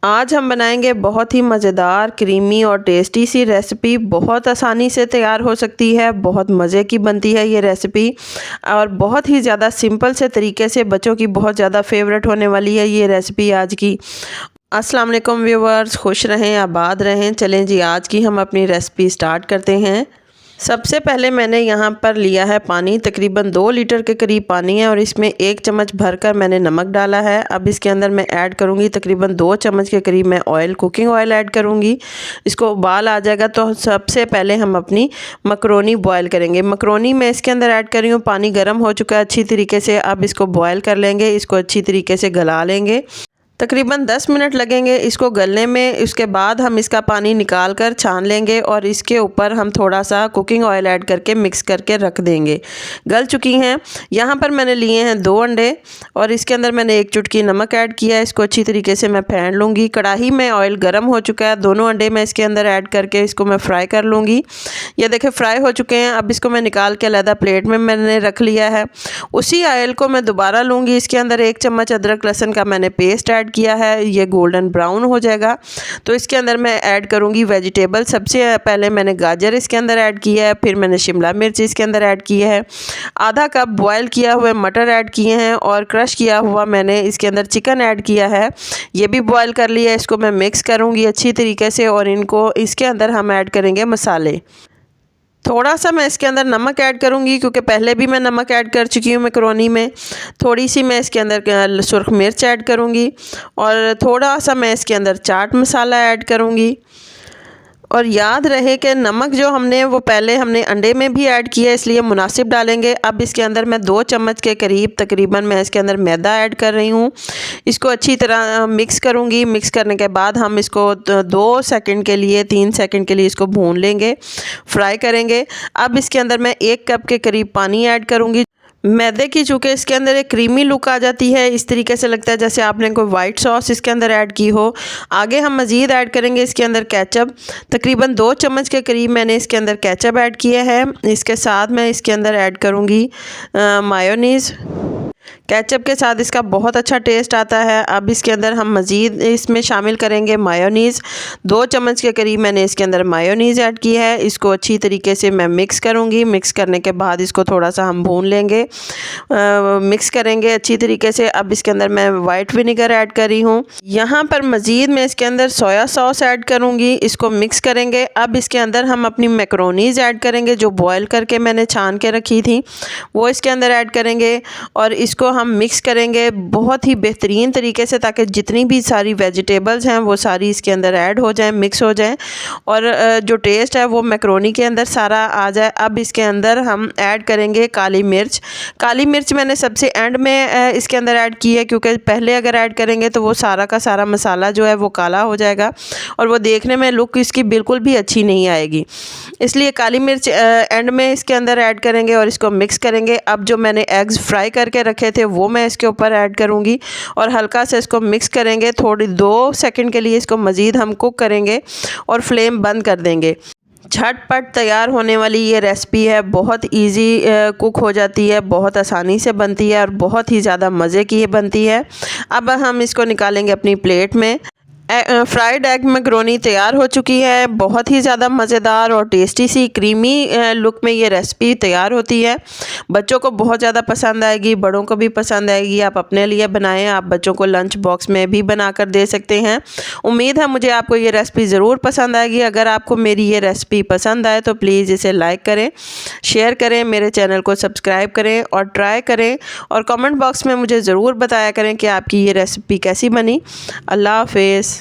आज हम बनाएंगे बहुत ही मज़ेदार, क्रीमी और टेस्टी सी रेसिपी। बहुत आसानी से तैयार हो सकती है, बहुत मज़े की बनती है ये रेसिपी और बहुत ही ज़्यादा सिंपल से तरीके से बच्चों की बहुत ज़्यादा फेवरेट होने वाली है ये रेसिपी आज की। अस्सलाम वालेकुम व्यूअर्स, खुश रहें, आबाद रहें। चलें जी, आज की हम अपनी रेसिपी स्टार्ट करते हैं। सबसे पहले मैंने यहाँ पर लिया है पानी, तकरीबन 2 लीटर के करीब पानी है और इसमें 1 चम्मच भरकर मैंने नमक डाला है। अब इसके अंदर मैं ऐड करूँगी तकरीबन 2 चम्मच के करीब मैं ऑयल, कुकिंग ऑयल ऐड करूँगी। इसको उबाल आ जाएगा तो सबसे पहले हम अपनी मकरोनी बॉयल करेंगे। मकरोनी मैं इसके अंदर ऐड कर रही हूँ, पानी गर्म हो चुका है अच्छी तरीके से। अब इसको बॉयल कर लेंगे, इसको अच्छी तरीके से गला लेंगे। तकरीबन 10 मिनट लगेंगे इसको गलने में। इसके बाद हम इसका पानी निकाल कर छान लेंगे और इसके ऊपर हम थोड़ा सा कुकिंग ऑयल ऐड करके मिक्स करके रख देंगे। गल चुकी हैं। यहाँ पर मैंने लिए हैं 2 अंडे और इसके अंदर मैंने 1 चुटकी नमक ऐड किया है। इसको अच्छी तरीके से मैं फेंट लूँगी। कढ़ाई में ऑयल गर्म हो चुका है, दोनों अंडे मैं इसके अंदर ऐड करके इसको मैं फ्राई कर लूँगी। ये देखिए फ्राई हो चुके हैं। अब इसको मैं निकाल के अलग प्लेट में मैंने रख लिया है। उसी ऑयल को मैं दोबारा लूँगी। इसके अंदर 1 चम्मच अदरक लहसुन का मैंने पेस्ट ऐड किया है। ये गोल्डन ब्राउन हो जाएगा तो इसके अंदर मैं ऐड करूँगी वेजिटेबल। सबसे पहले मैंने गाजर इसके अंदर ऐड किया है, फिर मैंने शिमला मिर्च इसके अंदर ऐड किया है, आधा कप बॉयल किया हुआ मटर ऐड किए हैं और क्रश किया हुआ मैंने इसके अंदर चिकन ऐड किया है। ये भी बॉयल कर लिया है। इसको मैं मिक्स करूँगी अच्छी तरीके से और इनको इसके अंदर हम ऐड करेंगे मसाले। थोड़ा सा मैं इसके अंदर नमक ऐड करूँगी क्योंकि पहले भी मैं नमक ऐड कर चुकी हूँ मैकरोनी में। थोड़ी सी मैं इसके अंदर सुर्ख मिर्च ऐड करूँगी और थोड़ा सा मैं इसके अंदर चाट मसाला ऐड करूँगी। और याद रहे कि नमक जो हमने वो पहले हमने अंडे में भी ऐड किया है, इसलिए मुनासिब डालेंगे। अब इसके अंदर मैं 2 चम्मच के करीब तकरीबन मैं इसके अंदर मैदा ऐड कर रही हूँ। इसको अच्छी तरह मिक्स करूँगी। मिक्स करने के बाद हम इसको 2 सेकंड के लिए 3 सेकंड के लिए इसको भून लेंगे, फ्राई करेंगे। अब इसके अंदर मैं 1 कप के करीब पानी ऐड करूँगी। मैदे की चूँकि इसके अंदर एक क्रीमी लुक आ जाती है, इस तरीके से लगता है जैसे आपने कोई वाइट सॉस इसके अंदर ऐड की हो। आगे हम मज़ीद ऐड करेंगे इसके अंदर केचप। तकरीबन 2 चम्मच के करीब मैंने इसके अंदर केचप ऐड किया है। इसके साथ मैं इसके अंदर ऐड करूँगी मायोनीज़। केचप के साथ इसका बहुत अच्छा टेस्ट आता है। अब इसके अंदर हम मज़ीद इसमें शामिल करेंगे मायोनीज़। 2 चम्मच के करीब मैंने इसके अंदर मायोनीज़ ऐड की है। इसको अच्छी तरीके से मैं मिक्स करूँगी। मिक्स करने के बाद इसको थोड़ा सा हम भून लेंगे, मिक्स करेंगे अच्छी तरीके से। अब इसके अंदर मैं वाइट विनेगर ऐड कर रही हूँ। यहाँ पर मज़ीद मैं इसके अंदर सोया सॉस ऐड करूँगी। इसको मिक्स करेंगे। अब इसके अंदर हम अपनी मैकरोनीज़ ऐड करेंगे जो बॉयल करके मैंने छान के रखी थी, वो इसके अंदर ऐड करेंगे और इसको हम मिक्स करेंगे बहुत ही बेहतरीन तरीके से ताकि जितनी भी सारी वेजिटेबल्स हैं वो सारी इसके अंदर ऐड हो जाएं, मिक्स हो जाएं और जो टेस्ट है वो मैकरोनी के अंदर सारा आ जाए। अब इसके अंदर हम ऐड करेंगे काली मिर्च। काली मिर्च मैंने सबसे एंड में इसके अंदर ऐड की है क्योंकि पहले अगर ऐड करेंगे तो वो सारा का सारा मसाला जो है वो काला हो जाएगा और वो देखने में लुक इसकी बिल्कुल भी अच्छी नहीं आएगी, इसलिए काली मिर्च एंड में इसके अंदर ऐड करेंगे और इसको मिक्स करेंगे। अब जो मैंने एग्स फ्राई करके रखे थे वो मैं इसके ऊपर ऐड करूँगी और हल्का से इसको मिक्स करेंगे। थोड़ी 2 सेकंड के लिए इसको मज़ीद हम कुक करेंगे और फ्लेम बंद कर देंगे। झटपट तैयार होने वाली ये रेसिपी है, बहुत इजी कुक हो जाती है, बहुत आसानी से बनती है और बहुत ही ज़्यादा मज़े की ये बनती है। अब हम इसको निकालेंगे अपनी प्लेट में। फ्राइड एग मैकरोनी तैयार हो चुकी है। बहुत ही ज़्यादा मज़ेदार और टेस्टी सी क्रीमी लुक में ये रेसिपी तैयार होती है। बच्चों को बहुत ज़्यादा पसंद आएगी, बड़ों को भी पसंद आएगी। आप अपने लिए बनाएं, आप बच्चों को लंच बॉक्स में भी बनाकर दे सकते हैं। उम्मीद है मुझे आपको ये रेसिपी ज़रूर पसंद आएगी। अगर आपको मेरी ये रेसिपी पसंद आए तो प्लीज़ इसे लाइक करें, शेयर करें, मेरे चैनल को सब्सक्राइब करें और ट्राई करें और कमेंट बॉक्स में मुझे ज़रूर बताया करें कि आपकी ये रेसिपी कैसी बनी। अल्लाह हाफ़िज़।